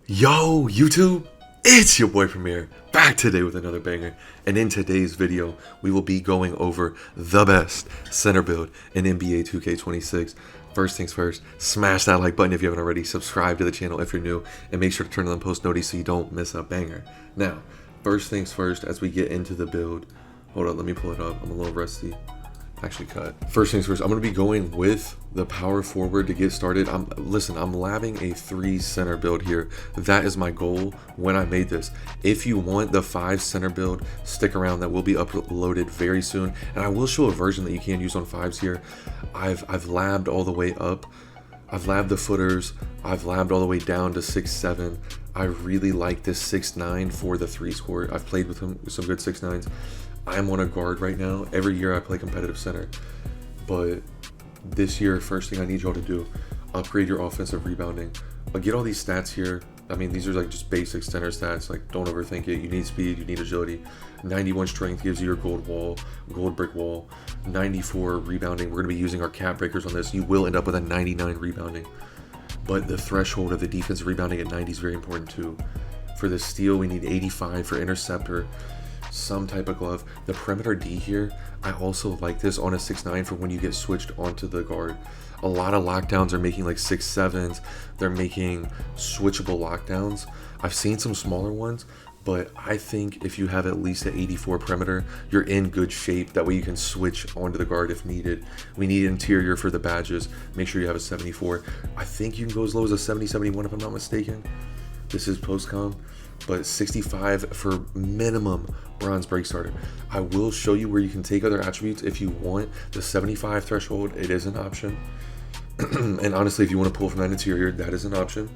Yo, YouTube, it's your boy Premier, back today with another banger, and in today's video, we will be going over the best center build in NBA 2K26. First things first, smash that like button if you haven't already, subscribe to the channel if you're new, and make sure to turn on post notifications so you don't miss a banger. Now, first things first, as we get into the build, hold on, let me pull it up, I'm a little rusty. Actually cut. First things first, I'm going to be going with the power forward to get started. I'm labbing a 3 center build here. That is my goal when I made this. If you want the 5 center build, stick around. That will be uploaded very soon, and I will show a version that you can use on 5s here. I've labbed all the way up. I've labbed the footers. I've labbed all the way down to 6'7". I really like this 6'9" for the 3 score. I've played with some good 6'9s. I'm on a guard right now. Every year I play competitive center, but this year, first thing I need y'all to do, upgrade your offensive rebounding. Get all these stats here. I mean, these are like just basic center stats. Like, don't overthink it. You need speed, you need agility. 91 strength gives you your gold brick wall. 94 rebounding. We're gonna be using our cap breakers on this. You will end up with a 99 rebounding, but the threshold of the defensive rebounding at 90 is very important too. For the steal, we need 85 for interceptor. Some type of glove. The perimeter D here, I also like this on a 6'9" for when you get switched onto the guard. A lot of lockdowns are making like 6'7s. They're making switchable lockdowns. I've seen some smaller ones, but I think if you have at least an 84 perimeter, you're in good shape. That way you can switch onto the guard if needed. We need interior for the badges. Make sure you have a 74. I think you can go as low as a 70, 71 if I'm not mistaken. This is post-com, but 65 for minimum bronze break starter. I will show you where you can take other attributes if you want. The 75 threshold, it is an option. And honestly, if you want to pull from that interior, that is an option.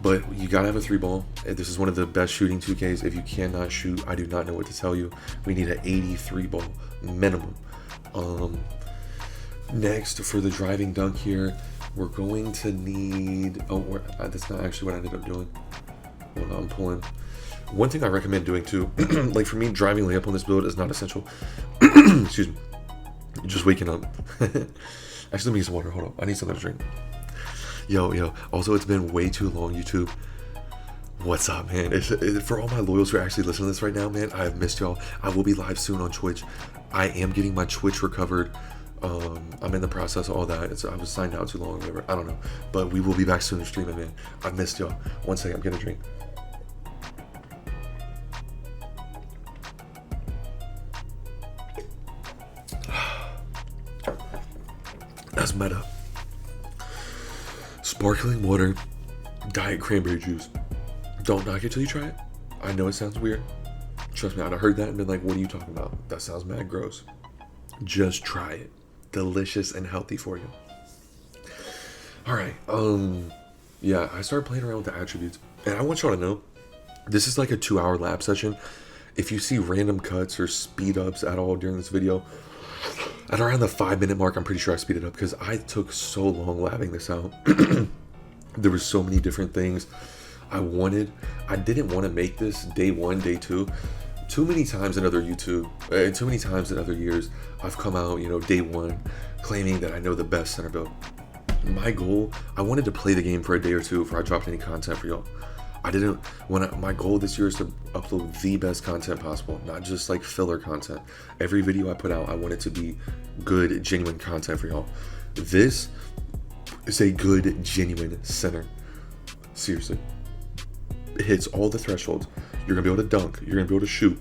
But you gotta have a 3-ball. This is one of the best shooting 2Ks. If you cannot shoot, I do not know what to tell you. We need an 83 ball minimum. Next, for the driving dunk here, we're going to need, that's not actually what I ended up doing. Hold on, I'm pulling. One thing I recommend doing too, like for me, driving layup on this build is not essential. Excuse me. Just waking up. Actually, let me get some water. Hold on. I need something to drink. Yo. Also, it's been way too long, YouTube. What's up, man? For all my loyals who are actually listening to this right now, man, I have missed y'all. I will be live soon on Twitch. I am getting my Twitch recovered. I'm in the process of all that. I was signed out too long, whatever. I don't know. But we will be back soon streaming, man. I missed y'all. One second, I'm getting a drink. That's meta. Sparkling water, diet cranberry juice. Don't knock it till you try it. I know it sounds weird. Trust me, I'd have heard that and been like, what are you talking about? That sounds mad gross. Just try it. Delicious and healthy for you. All right. Yeah, I started playing around with the attributes, and I want y'all to know, this is like a 2-hour lab session. If you see random cuts or speed ups at all during this video, at around the 5-minute mark, I'm pretty sure I speeded up because I took so long labbing this out. There were so many different things I didn't want to make this day 1, day 2. Too many times in other YouTube, and too many times in other years, I've come out, day 1, claiming that I know the best center build. My goal, I wanted to play the game for a day or two before I dropped any content for y'all. My goal this year is to upload the best content possible, not just like filler content. Every video I put out, I want it to be good, genuine content for y'all. This is a good, genuine center. Seriously. It hits all the thresholds. You're gonna be able to dunk. You're gonna be able to shoot.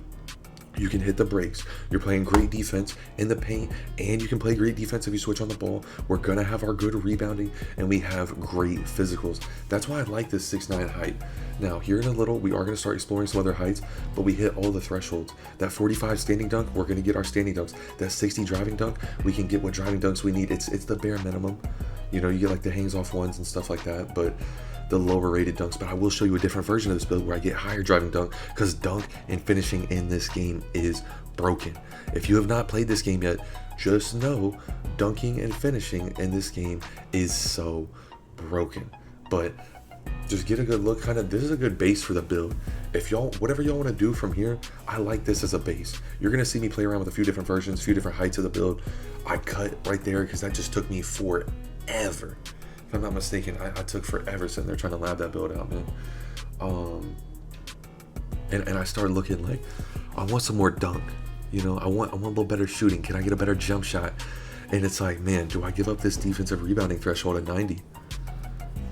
You can hit the breaks. You're playing great defense in the paint, and you can play great defense if you switch on the ball. We're gonna have our good rebounding, and we have great physicals. That's why I like this 6'9" height. Now, here in a little, we are gonna start exploring some other heights, but we hit all the thresholds. That 45 standing dunk, we're gonna get our standing dunks. That 60 driving dunk, we can get what driving dunks we need. It's the bare minimum. You get like the hangs off ones and stuff like that, but the lower rated dunks. But I will show you a different version of this build where I get higher driving dunk, because dunk and finishing in this game is broken. If you have not played this game yet, just know dunking and finishing in this game is so broken. But just get a good look. This is a good base for the build. If y'all, whatever y'all want to do from here, I like this as a base. You're gonna see me play around with a few different versions, a few different heights of the build. I cut right there because that just took me forever. If I'm not mistaken, I took forever sitting there trying to lab that build out, man. And I started looking like, I want some more dunk. You know, I want a little better shooting. Can I get a better jump shot? And it's like, man, do I give up this defensive rebounding threshold at 90?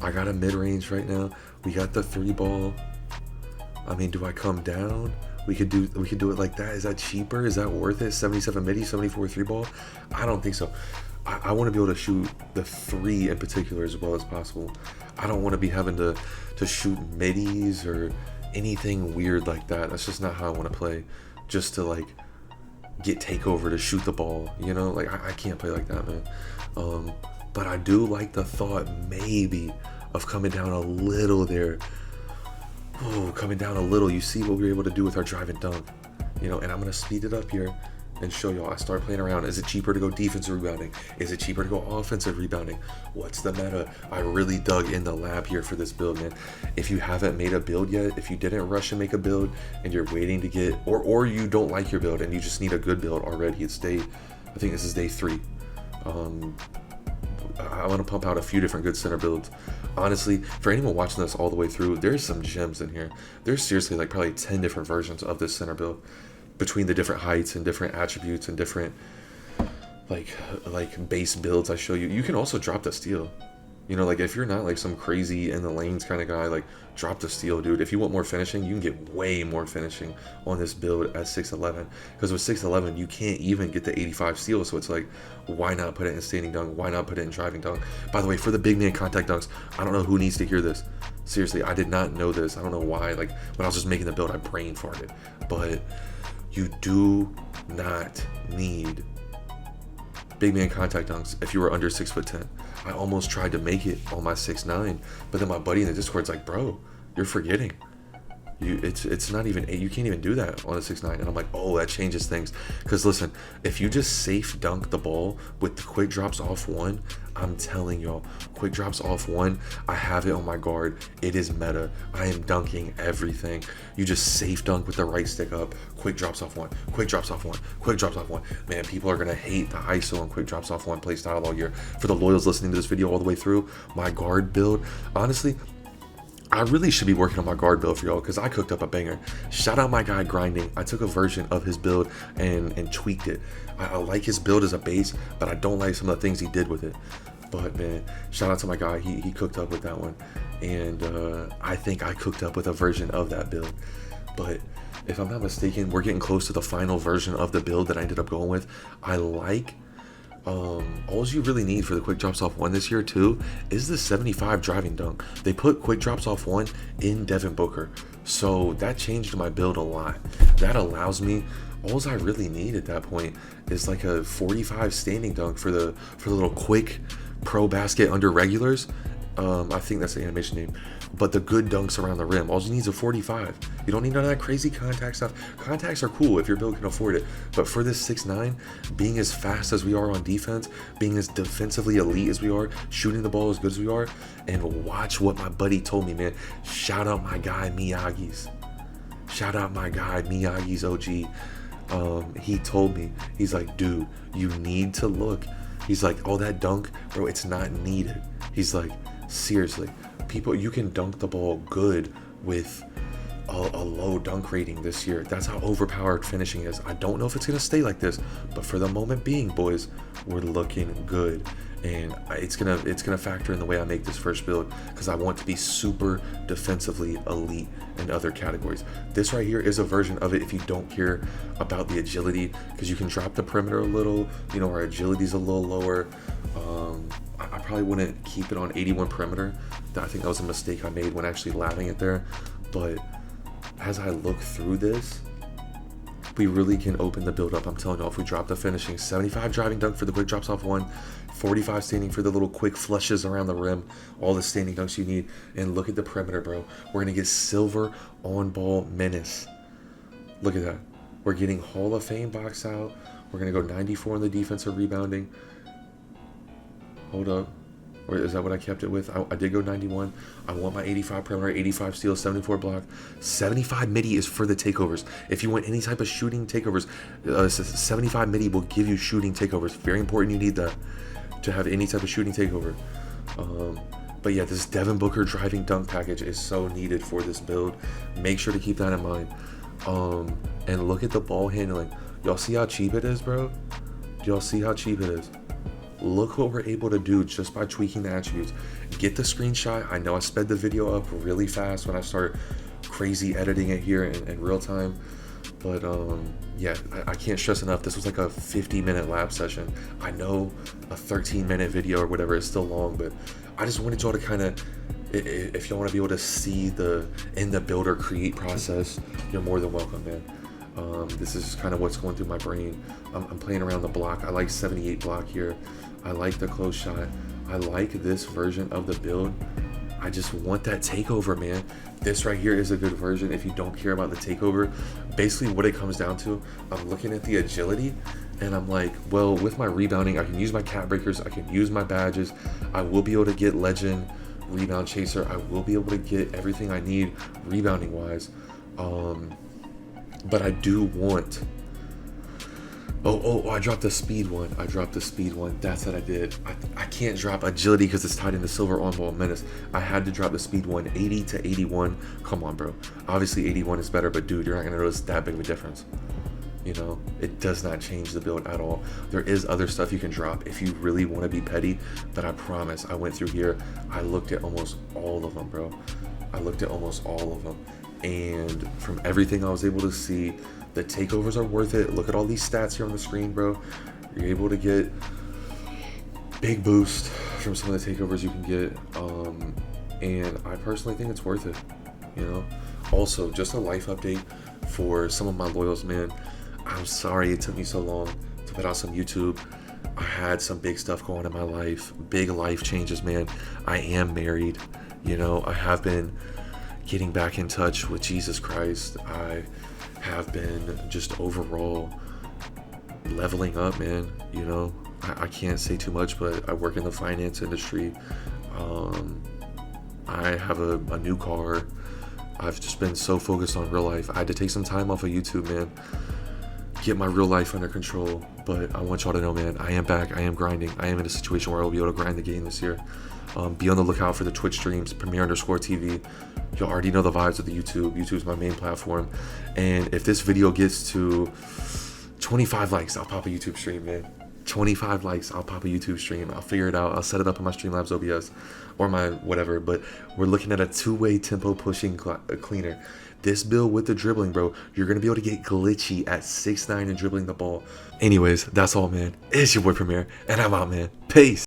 I got a mid-range right now. We got the 3-ball. I mean, do I come down? We could do it like that. Is that cheaper? Is that worth it? 77 midi, 74 3-ball? I don't think so. I want to be able to shoot the 3 in particular as well as possible. I don't want to be having to shoot middies or anything weird like that. That's just not how I want to play. Just to like get takeover to shoot the ball, you know? Like I can't play like that, man. But I do like the thought maybe of coming down a little there. Oh, coming down a little. You see what we were able to do with our drive and dunk, you know? And I'm gonna speed it up here and show y'all. I start playing around. Is it cheaper to go defensive rebounding? Is it cheaper to go offensive rebounding? What's the meta? I really dug in the lab here for this build, man. If you haven't made a build yet, if you didn't rush and make a build and you're waiting to get, or you don't like your build and you just need a good build already, it's I think this is day 3. I want to pump out a few different good center builds. Honestly, for anyone watching this all the way through, there's some gems in here. There's seriously like probably 10 different versions of this center build, between the different heights and different attributes and different like base builds I show you. You can also drop the steal. You know, like if you're not like some crazy in the lanes kind of guy, like drop the steal, dude. If you want more finishing, you can get way more finishing on this build at 6'11", because with 6'11", you can't even get the 85 steal. So it's like, why not put it in standing dunk? Why not put it in driving dunk? By the way, for the big man contact dunks, I don't know who needs to hear this. Seriously, I did not know this. I don't know why. Like when I was just making the build, I brain farted. But you do not need big man contact dunks if you were under 6'10". I almost tried to make it on my 6'9", but then my buddy in the Discord's like, bro, you're forgetting. It's not even, you can't even do that on a 6'9". And I'm like, oh, that changes things. Because listen, if you just safe dunk the ball with the quick drops off 1, I'm telling y'all, quick drops off 1, I have it on my guard. It is meta. I am dunking everything. You just safe dunk with the right stick up, quick drops off 1, quick drops off 1, quick drops off 1. Man, people are gonna hate the ISO and quick drops off 1 play style all year. For the loyals listening to this video all the way through, my guard build, honestly, I really should be working on my guard build for y'all, because I cooked up a banger. Shout out my guy Grinding. I took a version of his build and tweaked it. I like his build as a base, but I don't like some of the things he did with it. But man, shout out to my guy. He cooked up with that one. And I think I cooked up with a version of that build. But if I'm not mistaken, we're getting close to the final version of the build that I ended up going with. I like... all you really need for the quick drops off 1 this year too is the 75 driving dunk. They put quick drops off 1 in Devin Booker, so that changed my build a lot. That allows me, all I really need at that point is like a 45 standing dunk for the little quick pro basket under regulars. I think that's the animation name. But the good dunks around the rim, all you need is a 45. You don't need none of that crazy contact stuff. Contacts are cool if your build can afford it. But for this 6'9", being as fast as we are on defense, being as defensively elite as we are, shooting the ball as good as we are, and watch what my buddy told me, man. Shout out my guy Miyagi's. Shout out my guy Miyagi's OG. He told me, he's like, dude, you need to look. He's like, oh, that dunk, bro, it's not needed. He's like, seriously, people, you can dunk the ball good with a low dunk rating this year. That's how overpowered finishing is. I don't know if it's gonna stay like this, but for the moment being, boys, we're looking good. And it's gonna factor in the way I make this first build, because I want to be super defensively elite in other categories. This right here is a version of it if you don't care about the agility, because you can drop the perimeter a little. You know, our agility is a little lower. I probably wouldn't keep it on 81 perimeter. I think that was a mistake I made when actually labbing it there. But as I look through this, we really can open the build up. I'm telling you, if we drop the finishing, 75 driving dunk for the quick drops off 1, 45 standing for the little quick flushes around the rim, all the standing dunks you need, and look at the perimeter, bro. We're gonna get silver on ball menace. Look at that. We're getting Hall of Fame box out. We're gonna go 94 in the defensive rebounding. Hold up. Or is that what I kept it with? I did go 91. I want my 85 perimeter, 85 steal, 74 block. 75 midi is for the takeovers. If you want any type of shooting takeovers, 75 midi will give you shooting takeovers. Very important, you need that to have any type of shooting takeover. But yeah, this Devin Booker driving dunk package is so needed for this build. Make sure to keep that in mind. And look at the ball handling. Y'all see how cheap it is, bro? Do y'all see how cheap it is? Look what we're able to do just by tweaking the attributes. Get the screenshot. I know I sped the video up really fast when I start crazy editing it here in real time. But yeah, I can't stress enough. This was like a 50-minute lab session. I know a 13-minute video or whatever is still long, but I just wanted y'all to kind of, if y'all want to be able to see the in the build or create process, you're more than welcome, man. This is kind of what's going through my brain. I'm playing around the block. I like 78 block here. I like the close shot. I like this version of the build. I just want that takeover, man. This right here is a good version if you don't care about the takeover. Basically what it comes down to, I'm looking at the agility and I'm like, well, with my rebounding, I can use my cap breakers, I can use my badges, I will be able to get legend, rebound chaser, I will be able to get everything I need rebounding wise. But I do want, oh, I dropped the speed one. That's what I did. I can't drop agility because it's tied into silver on ball menace. I had to drop the speed one. 80 to 81. Come on, bro. Obviously 81 is better, but dude, you're not gonna notice that big of a difference. You know, it does not change the build at all. There is other stuff you can drop if you really want to be petty, but I promise I went through here. I looked at almost all of them, bro. And from everything I was able to see, the takeovers are worth it. Look at all these stats here on the screen, bro. You're able to get big boost from some of the takeovers you can get. And I personally think it's worth it, you know? Also, just a life update for some of my loyals, man. I'm sorry it took me so long to put out some YouTube. I had some big stuff going on in my life, big life changes, man. I am married, you know. I have been getting back in touch with Jesus Christ. I have been just overall leveling up, man. You know, I can't say too much, but I work in the finance industry. I have a new car. I've just been so focused on real life. I had to take some time off of YouTube, man. Get my real life under control. But I want y'all to know, man, I am back. I am grinding. I am in a situation where I'll be able to grind the game this year. Be on the lookout for the Twitch streams, Premier_TV. Y'all already know the vibes of the YouTube. YouTube's my main platform. And if this video gets to 25 likes, I'll pop a YouTube stream, man. 25 likes, I'll pop a YouTube stream. I'll figure it out. I'll set it up on my Streamlabs OBS or my whatever. But we're looking at a two-way tempo pushing cleaner. This build with the dribbling, bro, you're going to be able to get glitchy at 6'9" and dribbling the ball. Anyways, that's all, man. It's your boy Premier, and I'm out, man. Peace.